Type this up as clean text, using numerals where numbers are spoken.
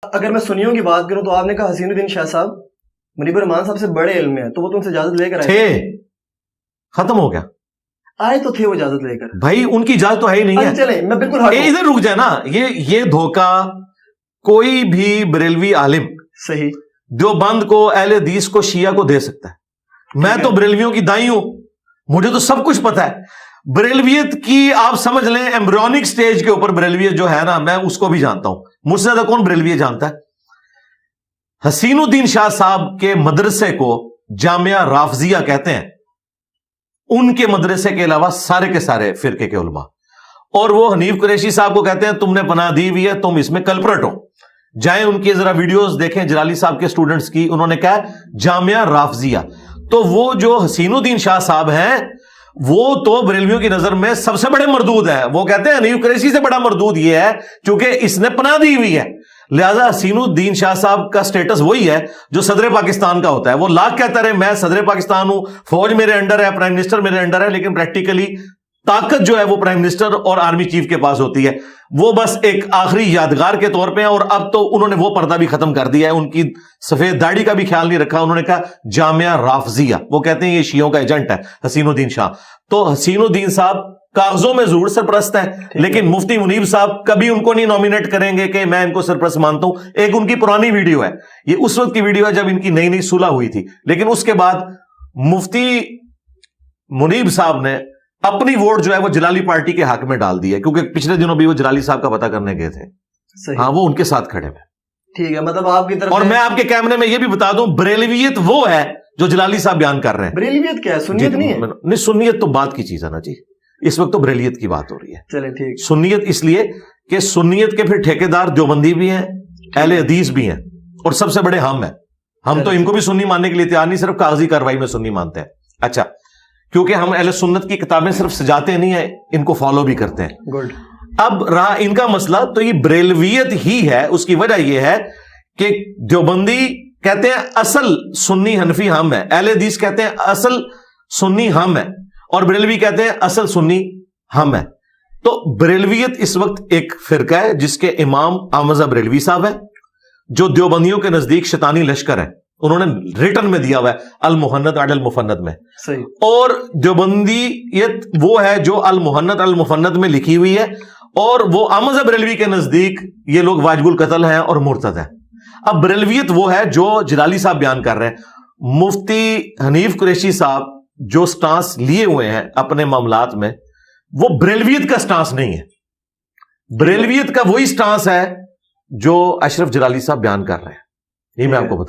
اگر میں سنیوں کی بات کروں تو آپ نے کہا حسین الدین شاہ صاحب منیب الرحمان صاحب سے بڑے علم میں ہیں، تو وہ تم سے اجازت لے کر تھے، ختم ہو گیا، آئے تو تھے وہ اجازت لے کر. بھائی ان کی اجازت تو ہے ہی نہیں ہے. چلیں میں بالکل ادھر رک جائے نا. یہ دھوکہ کوئی بھی بریلوی عالم صحیح دیوبند کو، اہل حدیث کو، شیعہ کو دے سکتا ہے. میں تو بریلویوں کی دائی ہوں، مجھے تو سب کچھ پتا ہے. بریلویت کی آپ سمجھ لیں ایمبریونک سٹیج کے اوپر بریلویت جو ہے نا، میں اس کو بھی جانتا ہوں. مجھ سے زیادہ کون بریلویت جانتا ہے؟ حسین الدین شاہ صاحب کے مدرسے کو جامعہ رافضیہ کہتے ہیں. ان کے مدرسے کے علاوہ سارے کے سارے فرقے کے علماء، اور وہ حنیف قریشی صاحب کو کہتے ہیں تم نے پناہ دی ہوئی ہے، تم اس میں کلپرٹ ہو. جائیں ان کی ذرا ویڈیوز دیکھیں جلالی صاحب کے سٹوڈنٹس کی، انہوں نے کہا جامعہ رافضیہ. تو وہ جو حسین الدین شاہ صاحب ہیں وہ تو بریلویوں کی نظر میں سب سے بڑے مردود ہیں. وہ کہتے ہیں حنیف قریشی سے بڑا مردود یہ ہے کیونکہ اس نے پناہ دی ہوئی ہے. لہذا حسین الدین شاہ صاحب کا سٹیٹس وہی ہے جو صدر پاکستان کا ہوتا ہے. وہ لاکھ کہتا رہے میں صدر پاکستان ہوں، فوج میرے انڈر ہے، پرائم منسٹر میرے انڈر ہے، لیکن پریکٹیکلی طاقت جو ہے وہ پرائم منسٹر اور آرمی چیف کے پاس ہوتی ہے. وہ بس ایک آخری یادگار کے طور پہ ہیں. اور اب تو انہوں نے وہ پردہ بھی ختم کر دیا ہے، ان کی سفید داڑھی کا بھی خیال نہیں رکھا. انہوں نے کہا جامعہ رافضیہ. وہ کہتے ہیں یہ شیعوں کا ایجنٹ ہے حسین الدین شاہ. تو حسین الدین صاحب کاغذوں میں ضرور سرپرست ہیں، لیکن مفتی منیب صاحب کبھی ان کو نہیں نامینیٹ کریں گے کہ میں ان کو سرپرست مانتا ہوں. ایک ان کی پرانی ویڈیو ہے، یہ اس وقت کی ویڈیو ہے جب ان کی نئی نئی صلح ہوئی تھی. لیکن اس کے بعد مفتی منیب صاحب نے اپنی ووٹ جو ہے وہ جلالی پارٹی کے حق میں ڈال دی ہے، کیونکہ پچھلے دنوں بھی وہ جلالی صاحب کا پتہ کرنے گئے تھے. ہاں وہ ان کے ساتھ کھڑے ہوئے. ٹھیک ہے، مطلب آپ کی طرف. اور میں آپ کے کیمرے میں یہ بھی بتا دوں بریلویت وہ ہے جو جلالی صاحب بیان کر رہے ہیں. بریلویت کیا ہے؟ سنیت نہیں ہے؟ نہیں، سنیت تو بات کی چیز ہے نا جی. اس وقت تو بریلیت کی بات ہو رہی ہے. چلیں ٹھیک. سنیت اس لیے کہ سنیت کے پھر ٹھیکیدار دیوبندی بھی ہیں، اہل حدیث بھی ہیں، اور سب سے بڑے ہم ہیں. ہم تو ان کو بھی سنی ماننے کے لیے تیار نہیں، صرف کاغذی کاروائی میں سنی مانتے ہیں. اچھا، کیونکہ ہم اہل سنت کی کتابیں صرف سجاتے نہیں ہیں، ان کو فالو بھی کرتے ہیں. گڈ. اب رہا ان کا مسئلہ، تو یہ بریلویت ہی ہے. اس کی وجہ یہ ہے کہ دیوبندی کہتے ہیں اصل سنی حنفی ہم ہیں، اہل حدیث کہتے ہیں اصل سنی ہم ہیں، اور بریلوی کہتے ہیں اصل سنی ہم ہیں. تو بریلویت اس وقت ایک فرقہ ہے جس کے امام احمد بریلوی صاحب ہیں، جو دیوبندیوں کے نزدیک شیطانی لشکر ہے. انہوں نے ریٹن میں دیا ہوا ہے المحنت علی المفند میں. صحیح. اور دیوبندیت وہ ہے جو المحنت علی المفند میں لکھی ہوئی ہے، اور وہ احمد بریلوی کے نزدیک یہ لوگ واجب القتل ہیں اور مرتد ہیں. اب بریلویت وہ ہے جو جلالی صاحب بیان کر رہے ہیں. مفتی حنیف قریشی صاحب جو سٹانس لیے ہوئے ہیں اپنے معاملات میں، وہ بریلویت کا سٹانس نہیں ہے. بریلویت کا وہی سٹانس ہے جو اشرف جلالی صاحب بیان کر رہے ہیں. یہ میں آپ کو بتا